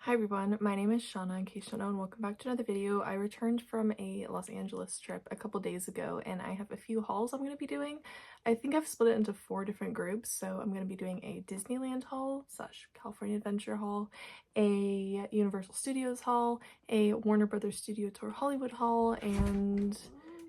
Hi everyone, my name is Shauna in case you don't know, and welcome back to another video. I returned from a Los Angeles trip a couple days ago and I have a few hauls I'm going to be doing. I think I've split it into 4 different groups, so I'm going to be doing a Disneyland haul / California Adventure haul, a Universal Studios haul, a Warner Brothers Studio Tour Hollywood haul, and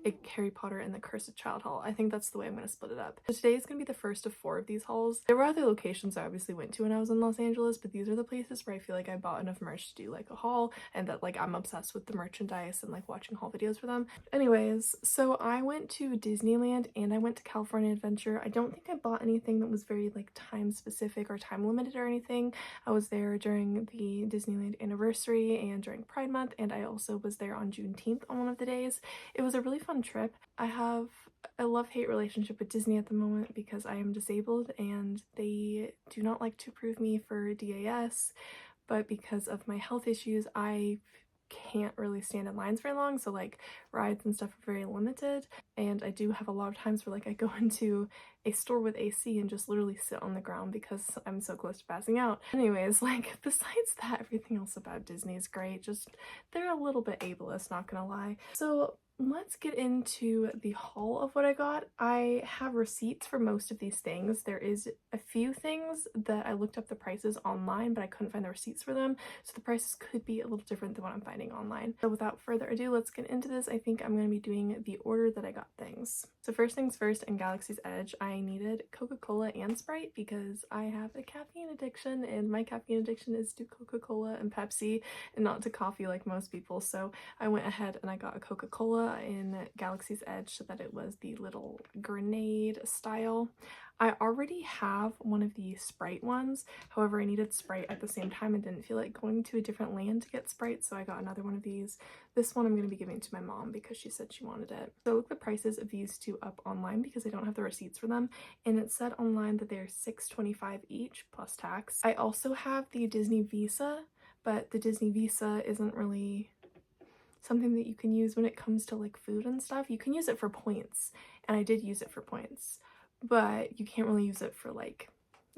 a Harry Potter and the Cursed Child haul. I think that's the way I'm going to split it up. So today is going to be the first of 4 of these hauls. There were other locations I obviously went to when I was in Los Angeles, but these are the places where I feel like I bought enough merch to do like a haul and that like I'm obsessed with the merchandise and like watching haul videos for them. Anyways, so I went to Disneyland and I went to California Adventure. I don't think I bought anything that was very like time specific or time limited or anything. I was there during the Disneyland anniversary and during Pride Month, and I also was there on Juneteenth on one of the days. It was a really fun trip. I have a love-hate relationship with Disney at the moment because I am disabled and they do not like to approve me for DAS, but because of my health issues I can't really stand in lines very long, so like rides and stuff are very limited, and I do have a lot of times where like I go into a store with AC and just literally sit on the ground because I'm so close to passing out. Anyways, like besides that, everything else about Disney is great, just they're a little bit ableist, not gonna lie. So let's get into the haul of what I got. I have receipts for most of these things. There is a few things that I looked up the prices online, but I couldn't find the receipts for them, so the prices could be a little different than what I'm finding online. So without further ado, let's get into this. I think I'm going to be doing the order that I got things. So first things first, in Galaxy's Edge, I needed Coca-Cola and Sprite because I have a caffeine addiction, and my caffeine addiction is to Coca-Cola and Pepsi and not to coffee like most people. So I went ahead and I got a Coca-Cola in Galaxy's Edge so that it was the little grenade style. I already have one of the Sprite ones, however I needed Sprite at the same time and didn't feel like going to a different land to get Sprite, so I got another one of these. This one I'm going to be giving to my mom because she said she wanted it. So I looked the prices of these two up online because I don't have the receipts for them, and it said online that they're $6.25 each plus tax. I also have the Disney Visa, but the Disney Visa isn't really something that you can use when it comes to like food and stuff. You can use it for points, and I did use it for points, but you can't really use it for like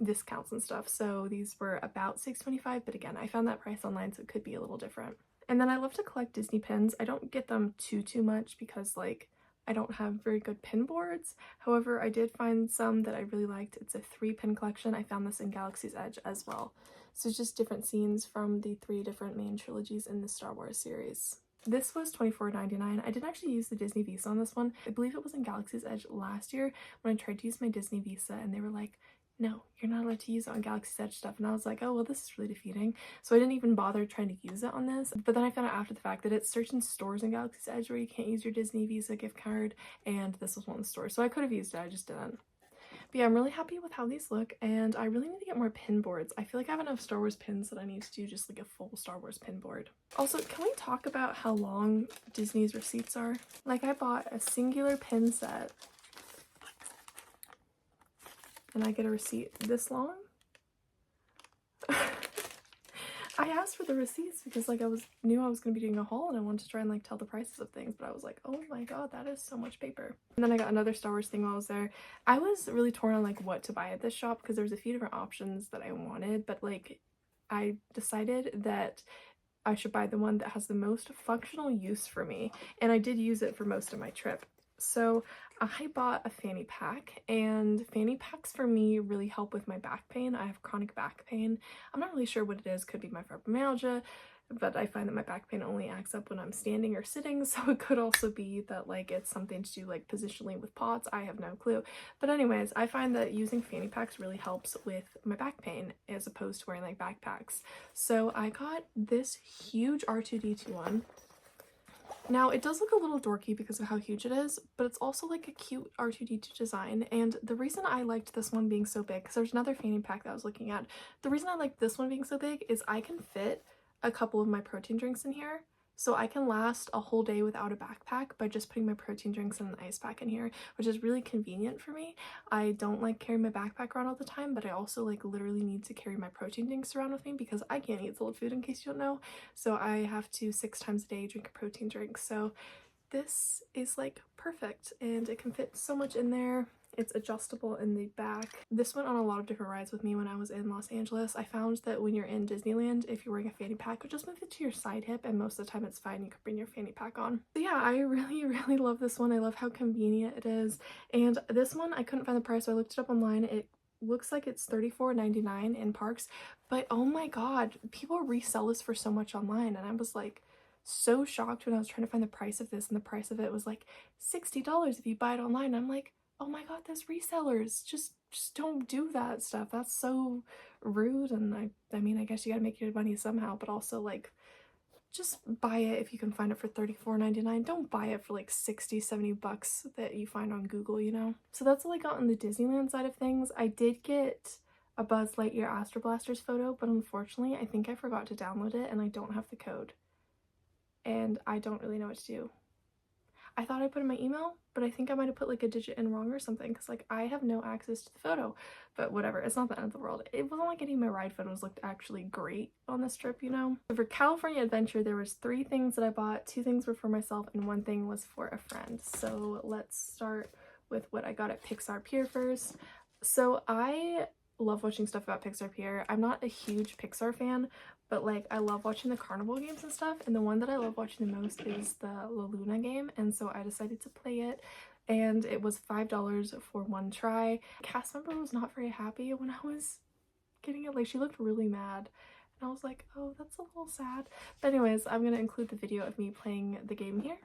discounts and stuff. So these were about $6.25, but again, I found that price online, so it could be a little different. And then I love to collect Disney pins. I don't get them too much because like I don't have very good pin boards. However, I did find some that I really liked. It's a 3-pin collection. I found this in Galaxy's Edge as well. So it's just different scenes from the 3 different main trilogies in the Star Wars series. This was $24.99. I didn't actually use the Disney Visa on this one. I believe it was in Galaxy's Edge last year when I tried to use my Disney Visa and they were like, no, you're not allowed to use it on Galaxy's Edge stuff. And I was like, oh, well, this is really defeating. So I didn't even bother trying to use it on this. But then I found out after the fact that it's certain stores in Galaxy's Edge where you can't use your Disney Visa gift card, and this was one of the stores. So I could have used it, I just didn't. But yeah, I'm really happy with how these look, and I really need to get more pin boards. I feel like I have enough Star Wars pins that I need to do just like a full Star Wars pin board. Also, can we talk about how long Disney's receipts are? Like, I bought a singular pin set, and I get a receipt this long? I asked for the receipts because like I knew I was going to be doing a haul and I wanted to try and like tell the prices of things, but I was like, oh my god, that is so much paper. And then I got another Star Wars thing while I was there. I was really torn on like what to buy at this shop because there was a few different options that I wanted, but like I decided that I should buy the one that has the most functional use for me, and I did use it for most of my trip. So I bought a fanny pack, and fanny packs for me really help with my back pain. I have chronic back pain. I'm not really sure what it is. Could be my fibromyalgia, but I find that my back pain only acts up when I'm standing or sitting, so it could also be that like it's something to do like positionally with POTS. I have no clue. But anyways, I find that using fanny packs really helps with my back pain as opposed to wearing like backpacks. So I got this huge R2-D2 one. Now, it does look a little dorky because of how huge it is, but it's also like a cute R2-D2 design, and the reason I liked this one being so big, because there's another fanny pack that I was looking at, the reason I liked this one being so big is I can fit a couple of my protein drinks in here, so I can last a whole day without a backpack by just putting my protein drinks and an ice pack in here, which is really convenient for me. I don't like carrying my backpack around all the time, but I also like literally need to carry my protein drinks around with me because I can't eat solid food, in case you don't know. So I have to 6 times a day drink a protein drink. So this is like perfect, and it can fit so much in there. It's adjustable in the back. This went on a lot of different rides with me when I was in Los Angeles. I found that when you're in Disneyland, if you're wearing a fanny pack, just move it to your side hip, and most of the time it's fine. You can bring your fanny pack on. But yeah, I really love this one. I love how convenient it is. And this one, I couldn't find the price, so I looked it up online. It looks like it's $34.99 in parks, but oh my god, people resell this for so much online, and I was like so shocked when I was trying to find the price of this, and the price of it was like $60 if you buy it online. I'm like, oh my god, there's resellers. Just don't do that stuff. That's so rude. And I mean, I guess you gotta make your money somehow, but also like, just buy it if you can find it for $34.99. Don't buy it for like 60-70 bucks that you find on Google, you know? So that's all I got on the Disneyland side of things. I did get a Buzz Lightyear Astro Blasters photo, but unfortunately I think I forgot to download it and I don't have the code. And I don't really know what to do. I thought I put in my email, but I think I might have put like a digit in wrong or something, because like I have no access to the photo. But whatever, it's not the end of the world. It wasn't like any of my ride photos looked actually great on this trip, you know? So for California Adventure, there was 3 things that I bought. 2 things were for myself and 1 thing was for a friend. So let's start with what I got at Pixar Pier first. So I love watching stuff about Pixar Pier. I'm not a huge Pixar fan, but like I love watching the carnival games and stuff, and the one that I love watching the most is the La Luna game, and so I decided to play it, and it was $5 for 1 try. The cast member was not very happy when I was getting it. Like, she looked really mad, and I was like, oh, that's a little sad. But anyways, I'm gonna include the video of me playing the game here.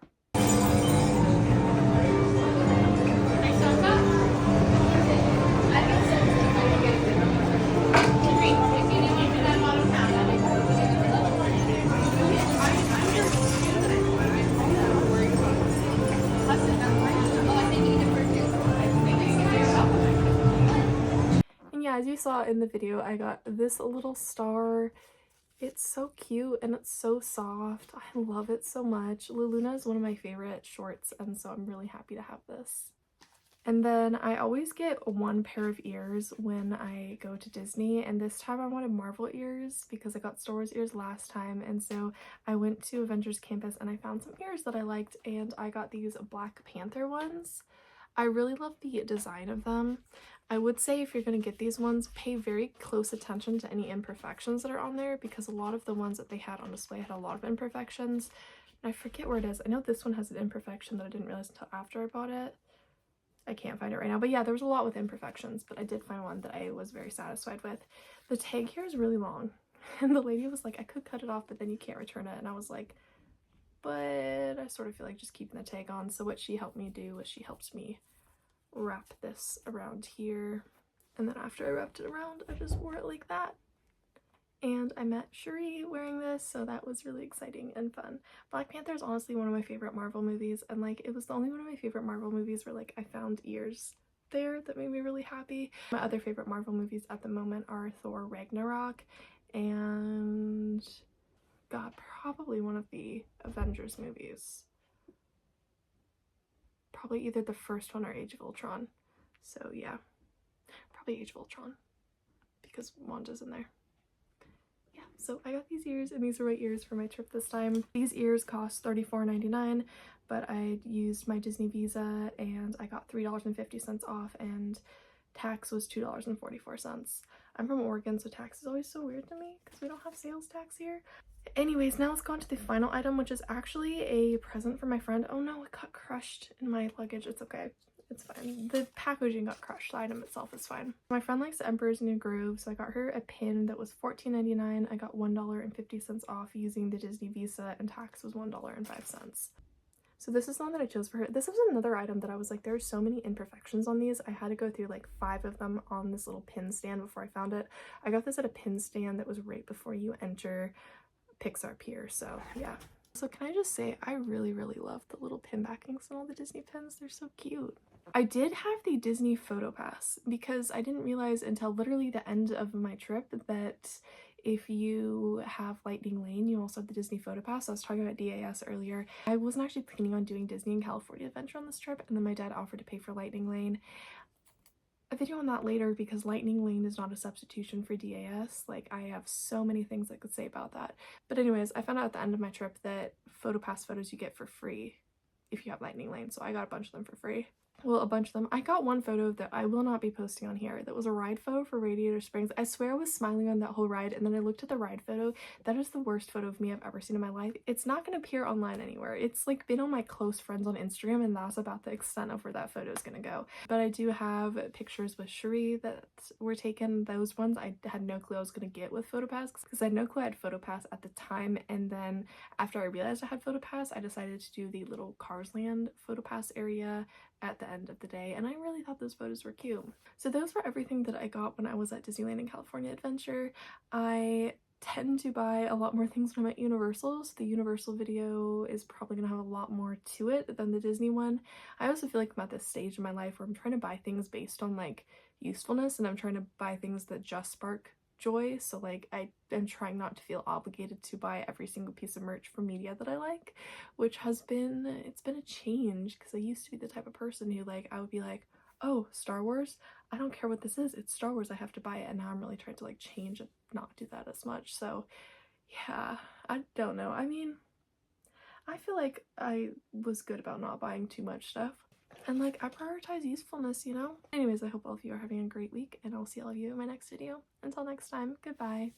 As you saw in the video, I got this little star. It's so cute and it's so soft. I love it so much. La Luna is one of my favorite shorts, and so I'm really happy to have this. And then I always get 1 pair of ears when I go to Disney, and this time I wanted Marvel ears because I got Star Wars ears last time, and so I went to Avengers Campus and I found some ears that I liked, and I got these Black Panther ones. I really love the design of them. I would say if you're going to get these ones, pay very close attention to any imperfections that are on there, because a lot of the ones that they had on display had a lot of imperfections. And I forget where it is. I know this one has an imperfection that I didn't realize until after I bought it. I can't find it right now, but yeah, there was a lot with imperfections, but I did find one that I was very satisfied with. The tag here is really long, and the lady was like, I could cut it off, but then you can't return it. And I was like, but I sort of feel like just keeping the tag on. So what she helped me do was she helped me wrap this around here, and then after I wrapped it around, I just wore it like that. And I met Cherie wearing this, so that was really exciting and fun. Black Panther is honestly one of my favorite Marvel movies, and like it was the only one of my favorite Marvel movies where like I found ears there that made me really happy. My other favorite Marvel movies at the moment are Thor Ragnarok and God, probably one of the Avengers movies. Probably either the first one or Age of Ultron. So yeah, probably Age of Ultron because Wanda's in there. Yeah, so I got these ears, and these are my ears for my trip this time. These ears cost $34.99, but I used my Disney Visa and I got $3.50 off, and tax was $2.44. I'm from Oregon, so tax is always so weird to me because we don't have sales tax here. Anyways, now let's go on to the final item, which is actually a present for my friend. Oh no, it got crushed in my luggage. It's okay. It's fine. The packaging got crushed. The item itself is fine. My friend likes Emperor's New Groove, so I got her a pin that was $14.99. I got $1.50 off using the Disney Visa, and tax was $1.05. So this is the one that I chose for her. This was another item that I was like, there are so many imperfections on these. I had to go through like 5 of them on this little pin stand before I found it. I got this at a pin stand that was right before you enter Pixar Pier, so yeah. So can I just say, I really love the little pin backings and all the Disney pins. They're so cute. I did have the Disney Photo Pass because I didn't realize until literally the end of my trip that if you have Lightning Lane, you also have the Disney Photo Pass. I was talking about DAS earlier. I wasn't actually planning on doing Disney and California Adventure on this trip, and then my dad offered to pay for Lightning Lane. A video on that later, because Lightning Lane is not a substitution for DAS. Like, I have so many things I could say about that. But anyways, I found out at the end of my trip that PhotoPass photos you get for free if you have Lightning Lane, so I got a bunch of them for free. Well, a bunch of them. I got one photo that I will not be posting on here. That was a ride photo for Radiator Springs. I swear I was smiling on that whole ride, and then I looked at the ride photo. That is the worst photo of me I've ever seen in my life. It's not going to appear online anywhere. It's like been on my close friends on Instagram, and that's about the extent of where that photo is going to go. But I do have pictures with Cherie that were taken. Those ones I had no clue I was going to get with PhotoPass, because I had no clue I had PhotoPass at the time, and then after I realized I had PhotoPass, I decided to do the little Cars Land PhotoPass area at the end of the day, and I really thought those photos were cute. So those were everything that I got when I was at Disneyland and California Adventure. I tend to buy a lot more things when I'm at Universal, so the Universal video is probably gonna have a lot more to it than the Disney one. I also feel like I'm at this stage in my life where I'm trying to buy things based on like usefulness, and I'm trying to buy things that just spark joy. So like I am trying not to feel obligated to buy every single piece of merch for media that I like, which has been, it's been a change, because I used to be the type of person who like I would be like, oh, Star Wars, I don't care what this is, it's Star Wars, I have to buy it. And now I'm really trying to like change and not do that as much. So yeah, I don't know. I mean, I feel like I was good about not buying too much stuff. And like I prioritize usefulness, you know? Anyways, I hope all of you are having a great week, and I'll see all of you in my next video. Until next time, goodbye.